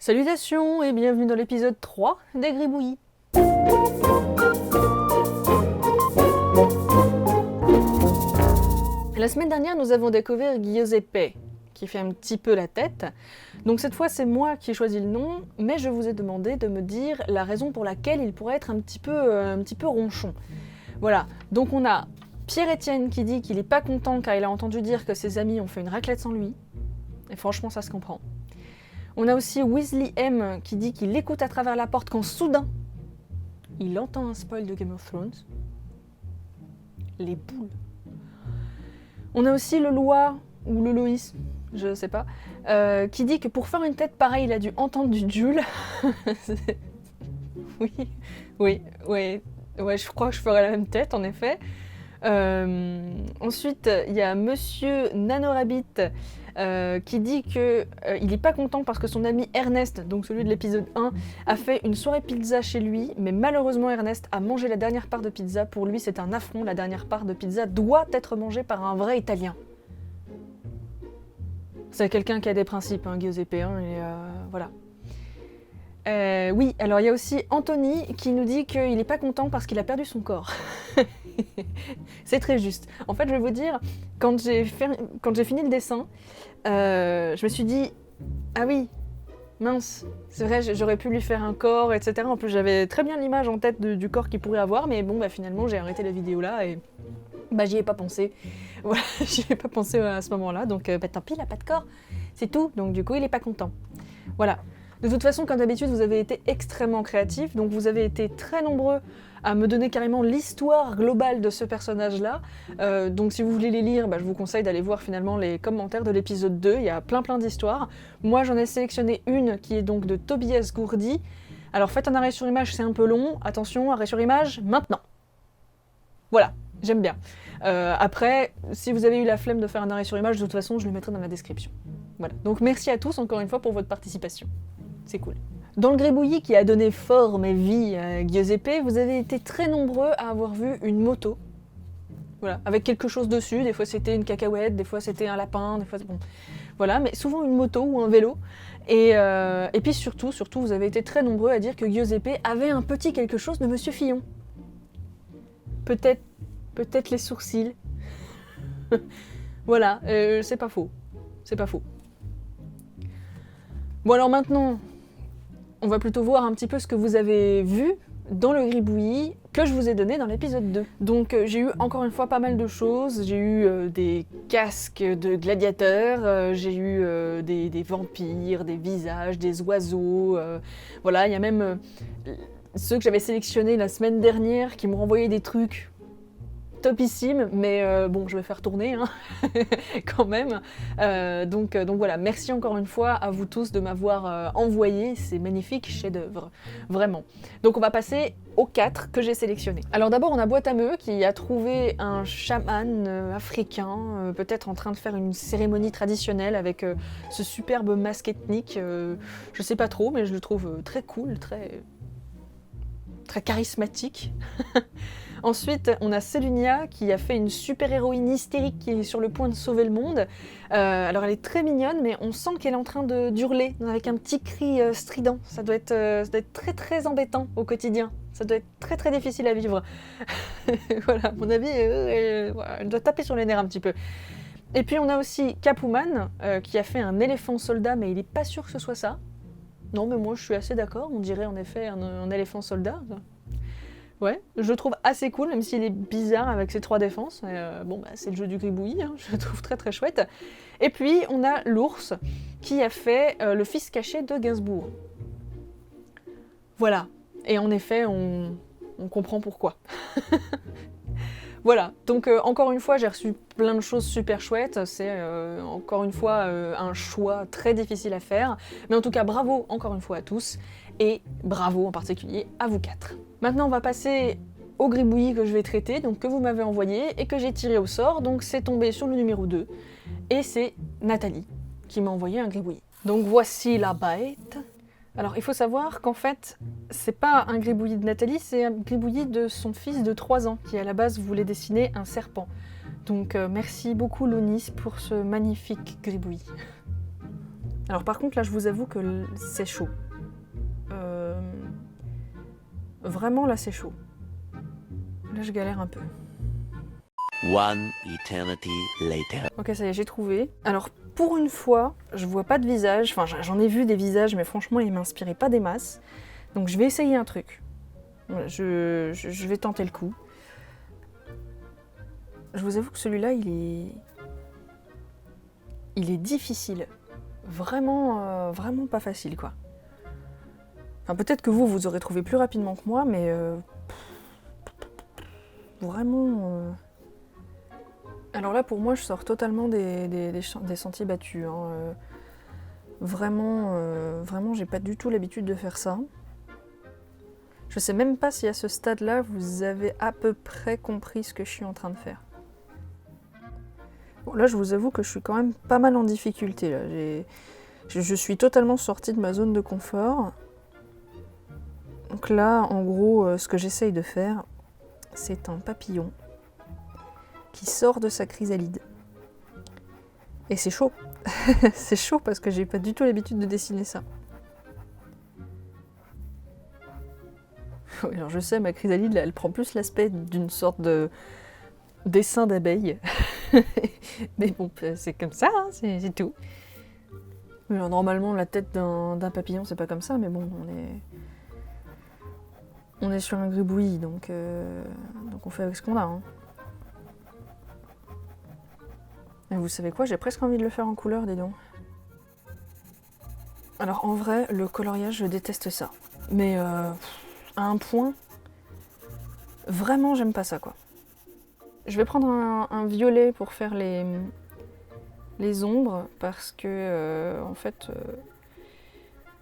Salutations et bienvenue dans l'épisode 3 des Gribouillis. La semaine dernière, nous avons découvert Giuseppe, qui fait un petit peu la tête. Donc cette fois, c'est moi qui ai choisi le nom, mais je vous ai demandé de me dire la raison pour laquelle il pourrait être un petit peu ronchon. Voilà, donc on a Pierre-Étienne qui dit qu'il n'est pas content car il a entendu dire que ses amis ont fait une raclette sans lui. Et franchement, ça se comprend. On a aussi Weasley M qui dit qu'il écoute à travers la porte quand soudain, il entend un spoil de Game of Thrones. Les boules. On a aussi le Loa, ou le Loïs, je sais pas, qui dit que pour faire une tête pareille, il a dû entendre du Jules. Oui, je crois que je ferais la même tête, en effet. Ensuite, il y a Monsieur Nanorabit qui dit qu'il n'est pas content parce que son ami Ernest, donc celui de l'épisode 1, a fait une soirée pizza chez lui, mais malheureusement Ernest a mangé la dernière part de pizza. Pour lui, c'est un affront, la dernière part de pizza doit être mangée par un vrai Italien. C'est quelqu'un qui a des principes, Giuseppe, et voilà. Oui, alors il y a aussi Anthony qui nous dit qu'il n'est pas content parce qu'il a perdu son corps. C'est très juste. En fait, je vais vous dire, quand j'ai fini le dessin, je me suis dit, ah oui, mince, c'est vrai, j'aurais pu lui faire un corps, etc. En plus, j'avais très bien l'image en tête du corps qu'il pourrait avoir, mais bon, finalement, j'ai arrêté la vidéo là et j'y ai pas pensé. Voilà, j'y ai pas pensé à ce moment-là, donc tant pis, il a pas de corps, c'est tout. Donc du coup, il est pas content. Voilà. De toute façon, comme d'habitude, vous avez été extrêmement créatifs, donc vous avez été très nombreux à me donner carrément l'histoire globale de ce personnage-là. Donc si vous voulez les lire, je vous conseille d'aller voir finalement les commentaires de l'épisode 2, il y a plein d'histoires. Moi, j'en ai sélectionné une qui est donc de Tobias Gourdi. Alors faites un arrêt sur image, c'est un peu long. Attention, arrêt sur image, maintenant. Voilà, j'aime bien. Après, si vous avez eu la flemme de faire un arrêt sur image, de toute façon, je le mettrai dans la description. Voilà. Donc merci à tous encore une fois pour votre participation. C'est cool. Dans le gribouillis qui a donné forme et vie à Giuseppe, vous avez été très nombreux à avoir vu une moto. Voilà, avec quelque chose dessus. Des fois c'était une cacahuète, des fois c'était un lapin, des fois bon. Voilà, mais souvent une moto ou un vélo. Et puis surtout, vous avez été très nombreux à dire que Giuseppe avait un petit quelque chose de Monsieur Fillon. Peut-être les sourcils. Voilà, c'est pas faux. C'est pas faux. Bon alors maintenant, on va plutôt voir un petit peu ce que vous avez vu dans le gribouillis que je vous ai donné dans l'épisode 2. Donc j'ai eu encore une fois pas mal de choses. J'ai eu des casques de gladiateurs, j'ai eu des vampires, des visages, des oiseaux. Voilà, il y a même ceux que j'avais sélectionnés la semaine dernière qui m'ont renvoyé des trucs topissime, mais bon, je vais faire tourner quand même. Donc voilà, merci encore une fois à vous tous de m'avoir envoyé ces magnifiques chefs-d'œuvre, vraiment. Donc on va passer aux 4 que j'ai sélectionnés. Alors d'abord, on a Boîte à Meux qui a trouvé un chaman africain, peut-être en train de faire une cérémonie traditionnelle avec ce superbe masque ethnique. Je sais pas trop, mais je le trouve très cool, très charismatique. Ensuite, on a Sélunia qui a fait une super-héroïne hystérique qui est sur le point de sauver le monde. Alors elle est très mignonne, mais on sent qu'elle est en train d'hurler avec un petit cri strident. Ça doit être très très embêtant au quotidien. Ça doit être très très difficile à vivre. Voilà, à mon avis, elle doit taper sur les nerfs un petit peu. Et puis on a aussi Capouman qui a fait un éléphant soldat, mais il n'est pas sûr que ce soit ça. Non, mais moi je suis assez d'accord, on dirait en effet un éléphant soldat. Ouais, je le trouve assez cool, même s'il est bizarre avec ses 3 défenses. C'est le jeu du gribouillis, je le trouve très très chouette. Et puis, on a l'ours qui a fait le fils caché de Gainsbourg. Voilà, et en effet, on comprend pourquoi. Voilà, donc encore une fois, j'ai reçu plein de choses super chouettes. C'est encore une fois un choix très difficile à faire. Mais en tout cas, bravo encore une fois à tous. Et bravo en particulier à vous 4. Maintenant, on va passer au gribouillis que je vais traiter, donc que vous m'avez envoyé et que j'ai tiré au sort. Donc c'est tombé sur le numéro 2. Et c'est Nathalie qui m'a envoyé un gribouillis. Donc voici la bête. Alors il faut savoir qu'en fait, c'est pas un gribouillis de Nathalie, c'est un gribouillis de son fils de 3 ans qui à la base voulait dessiner un serpent. Donc merci beaucoup Lonis pour ce magnifique gribouillis. Alors par contre là je vous avoue que c'est chaud. Vraiment là c'est chaud. Là je galère un peu. One eternity later. Ok, ça y est, j'ai trouvé. Alors, pour une fois, je vois pas de visage. Enfin, j'en ai vu des visages, mais franchement, ils m'inspiraient pas des masses. Donc, je vais essayer un truc. Voilà, je vais tenter le coup. Je vous avoue que celui-là, il est difficile. Vraiment, vraiment pas facile, quoi. Enfin, peut-être que vous aurez trouvé plus rapidement que moi, mais... vraiment... Alors là, pour moi, je sors totalement des sentiers battus. Hein. Vraiment, j'ai pas du tout l'habitude de faire ça. Je sais même pas si à ce stade-là, vous avez à peu près compris ce que je suis en train de faire. Bon, là, je vous avoue que je suis quand même pas mal en difficulté. Là. Je suis totalement sortie de ma zone de confort. Donc là, en gros, ce que j'essaye de faire, c'est un papillon qui sort de sa chrysalide. Et c'est chaud. C'est chaud parce que j'ai pas du tout l'habitude de dessiner ça. Alors je sais, ma chrysalide, là, elle prend plus l'aspect d'une sorte de dessin d'abeille. Mais bon, c'est comme ça, hein, c'est tout. Alors, normalement, la tête d'un papillon, c'est pas comme ça, mais bon, on est sur un gribouillis, donc on fait avec ce qu'on a. Hein. Et vous savez quoi, j'ai presque envie de le faire en couleur, dis donc. Alors en vrai, le coloriage, je déteste ça. Mais à un point, vraiment j'aime pas ça, quoi. Je vais prendre un violet pour faire les ombres, parce que en fait...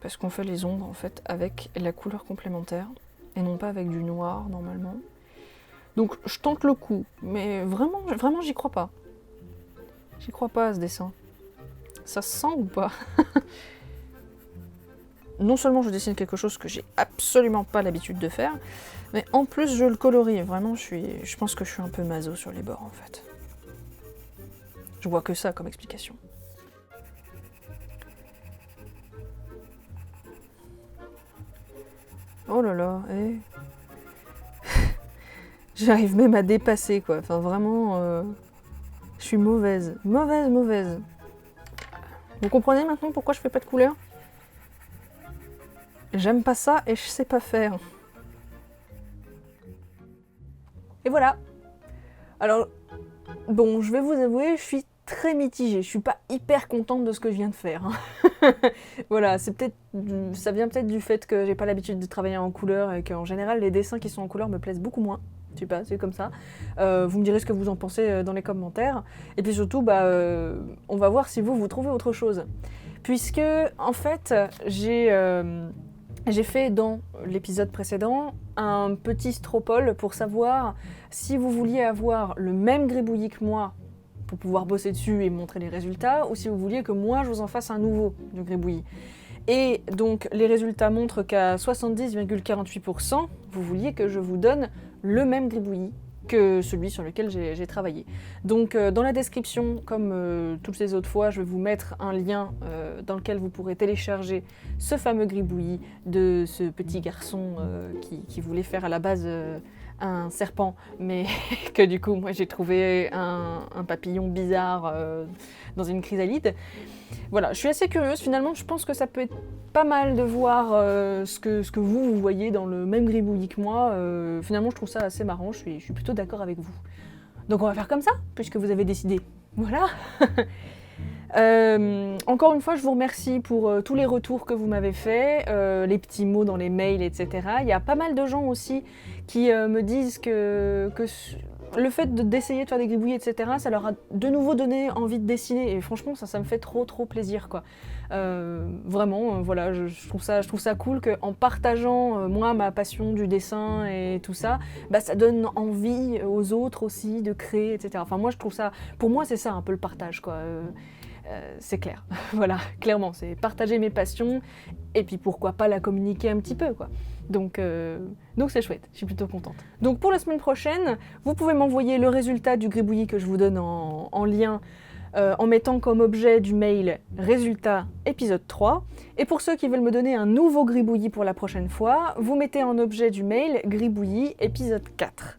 parce qu'on fait les ombres en fait avec la couleur complémentaire, et non pas avec du noir normalement. Donc je tente le coup, mais vraiment j'y crois pas. J'y crois pas à ce dessin. Ça se sent ou pas? Non seulement je dessine quelque chose que j'ai absolument pas l'habitude de faire, mais en plus je le colorie. Vraiment, je pense que je suis un peu maso sur les bords en fait. Je vois que ça comme explication. Oh là là, j'arrive même à dépasser quoi. Enfin vraiment... Je suis mauvaise. Mauvaise. Vous comprenez maintenant pourquoi je fais pas de couleur? J'aime pas ça et je sais pas faire. Et voilà. Alors, bon, je vais vous avouer, je suis très mitigée. Je suis pas hyper contente de ce que je viens de faire. Hein. Voilà, ça vient peut-être du fait que j'ai pas l'habitude de travailler en couleur et qu'en général, les dessins qui sont en couleur me plaisent beaucoup moins. Je sais pas, c'est comme ça. Vous me direz ce que vous en pensez dans les commentaires. Et puis surtout, on va voir si vous trouvez autre chose. Puisque, en fait, j'ai fait dans l'épisode précédent un petit stropole pour savoir si vous vouliez avoir le même gribouillis que moi pour pouvoir bosser dessus et montrer les résultats, ou si vous vouliez que moi je vous en fasse un nouveau du gribouillis. Et donc les résultats montrent qu'à 70,48%, vous vouliez que je vous donne le même gribouillis que celui sur lequel j'ai travaillé. Donc dans la description, comme toutes les autres fois, je vais vous mettre un lien dans lequel vous pourrez télécharger ce fameux gribouillis de ce petit garçon qui voulait faire à la base un serpent, mais que du coup moi j'ai trouvé un papillon bizarre dans une chrysalide. Voilà, je suis assez curieuse finalement, je pense que ça peut être pas mal de voir ce que vous voyez dans le même gribouillis que moi. Finalement je trouve ça assez marrant, je suis plutôt d'accord avec vous. Donc on va faire comme ça, puisque vous avez décidé. Voilà. Encore une fois, je vous remercie pour tous les retours que vous m'avez faits, les petits mots dans les mails, etc. Il y a pas mal de gens aussi qui me disent que le fait d'essayer de faire des gribouillis, etc., ça leur a de nouveau donné envie de dessiner. Et franchement, ça me fait trop plaisir, quoi. Vraiment, voilà, je trouve ça cool qu'en partageant, moi, ma passion du dessin et tout ça, ça donne envie aux autres aussi de créer, etc. Enfin, moi, je trouve ça... Pour moi, c'est ça un peu le partage, quoi. C'est clair, voilà, clairement, c'est partager mes passions et puis pourquoi pas la communiquer un petit peu, quoi. Donc c'est chouette, je suis plutôt contente. Donc pour la semaine prochaine, vous pouvez m'envoyer le résultat du gribouillis que je vous donne en lien en mettant comme objet du mail résultat épisode 3. Et pour ceux qui veulent me donner un nouveau gribouillis pour la prochaine fois, vous mettez en objet du mail gribouillis épisode 4.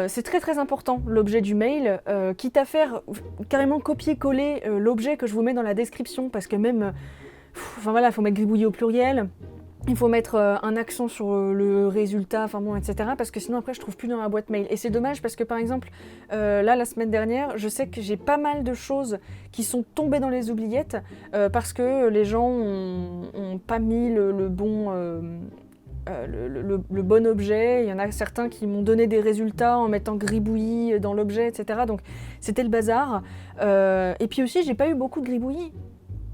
C'est très très important l'objet du mail, quitte à faire carrément copier-coller l'objet que je vous mets dans la description, parce que même, enfin voilà, il faut mettre gribouillis au pluriel, il faut mettre un accent sur le résultat, enfin bon, etc. Parce que sinon après je trouve plus dans ma boîte mail. Et c'est dommage parce que par exemple, là la semaine dernière, je sais que j'ai pas mal de choses qui sont tombées dans les oubliettes parce que les gens ont pas mis le bon... le bon objet, il y en a certains qui m'ont donné des résultats en mettant gribouillis dans l'objet, etc. Donc c'était le bazar. Et puis aussi, j'ai pas eu beaucoup de gribouillis.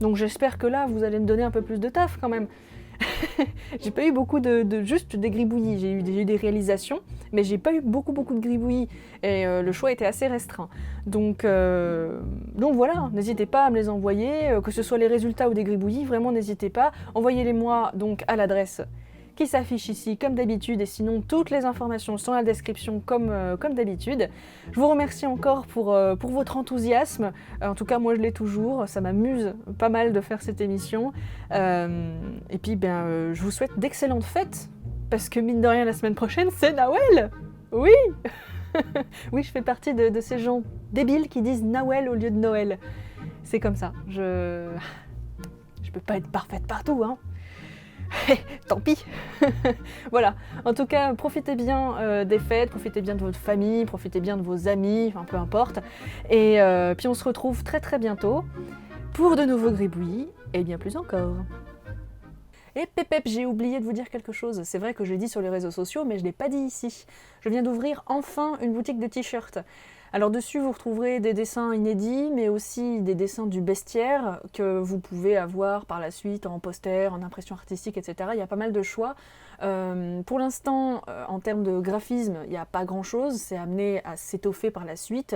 Donc j'espère que là, vous allez me donner un peu plus de taf quand même. J'ai pas eu beaucoup de juste des gribouillis, j'ai eu des réalisations, mais j'ai pas eu beaucoup de gribouillis. Et le choix était assez restreint. Donc voilà, n'hésitez pas à me les envoyer, que ce soit les résultats ou des gribouillis, vraiment n'hésitez pas. Envoyez-les-moi donc à l'adresse qui s'affiche ici comme d'habitude, et sinon toutes les informations sont dans la description comme d'habitude. Je vous remercie encore pour votre enthousiasme, en tout cas moi je l'ai toujours, ça m'amuse pas mal de faire cette émission, et puis je vous souhaite d'excellentes fêtes, parce que mine de rien la semaine prochaine c'est Noël. Oui. Oui, je fais partie de ces gens débiles qui disent Noël au lieu de Noël. C'est comme ça, je peux pas être parfaite partout, hein. Tant pis. Voilà, en tout cas, profitez bien des fêtes, profitez bien de votre famille, profitez bien de vos amis, enfin peu importe. Et puis on se retrouve très très bientôt pour de nouveaux gribouillis, et bien plus encore. Et pépep, j'ai oublié de vous dire quelque chose. C'est vrai que je l'ai dit sur les réseaux sociaux, mais je ne l'ai pas dit ici. Je viens d'ouvrir enfin une boutique de t-shirts. Alors dessus, vous retrouverez des dessins inédits, mais aussi des dessins du bestiaire que vous pouvez avoir par la suite en poster, en impression artistique, etc. Il y a pas mal de choix. Pour l'instant, en termes de graphisme, il n'y a pas grand-chose. C'est amené à s'étoffer par la suite.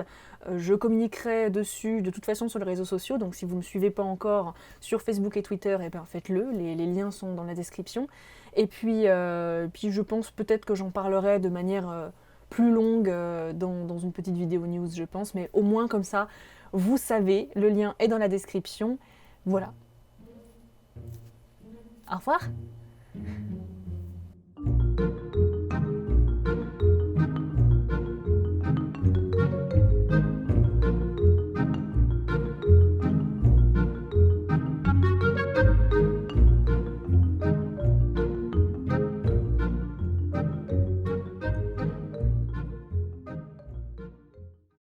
Je communiquerai dessus de toute façon sur les réseaux sociaux, donc si vous ne me suivez pas encore sur Facebook et Twitter, eh ben faites-le. Les liens sont dans la description. Et puis je pense peut-être que j'en parlerai de manière... plus longue dans une petite vidéo news, je pense, mais au moins comme ça, vous savez, le lien est dans la description. Voilà. Au revoir.